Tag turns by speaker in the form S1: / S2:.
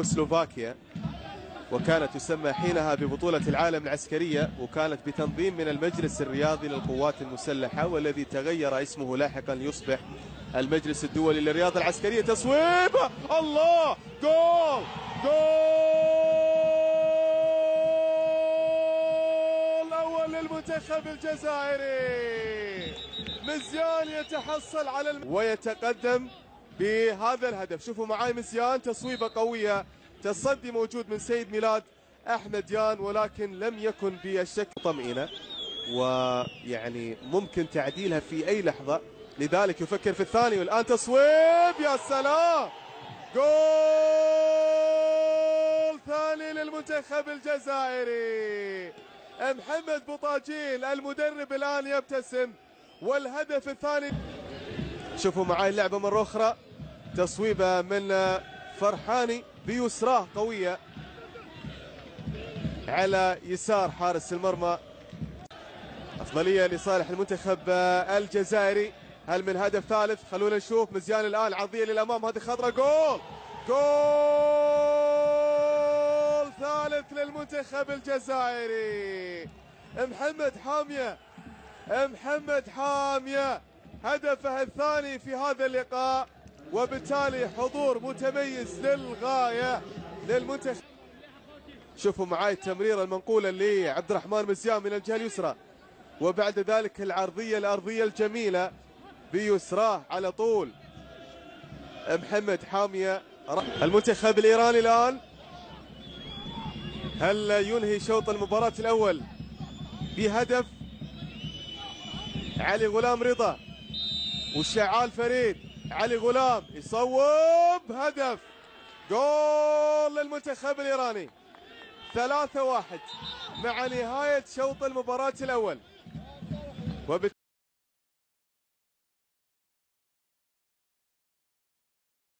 S1: سلوفاكيا، وكانت تسمى حينها ببطولة العالم العسكرية، وكانت بتنظيم من المجلس الرياضي للقوات المسلحة، والذي تغير اسمه لاحقا ليصبح المجلس الدولي للرياضة العسكرية. تصويبة، الله، جول أول للمنتخب الجزائري. مزيان يتحصل على ويتقدم بهذا الهدف. شوفوا معاي مزيان، تصويبة قوية، تصدي موجود من سيد ميلاد أحمد يان، ولكن لم يكن بالشكل طمئنة، ويعني ممكن تعديلها في أي لحظة، لذلك يفكر في الثاني. والآن تصويب، يا سلام، جول ثاني للمنتخب الجزائري. محمد بوطاجيل المدرب الآن يبتسم، والهدف الثاني. شوفوا معاي اللعبة مرة أخرى، تصويبة من فرحاني بيسراه قوية على يسار حارس المرمى. أفضلية لصالح المنتخب الجزائري. هل من هدف ثالث؟ خلونا نشوف. مزيان الآن، عرضية للأمام، هذه خطرة، جول ثالث للمنتخب الجزائري. محمد حامية هدفه الثاني في هذا اللقاء، وبالتالي حضور متميز للغاية للمنتخب. شوفوا معاي التمريرة المنقولة لعبد الرحمن مزيان من الجهة اليسرى، وبعد ذلك العرضية الأرضية الجميلة بيسراه على طول محمد حامية. المنتخب الإيراني الآن، هل ينهي شوط المباراة الأول بهدف؟ علي غلام رضا وشعال فريد. علي غلام يصوب، هدف، جول للمنتخب الإيراني. 3-1 مع نهاية شوط المباراة الأول.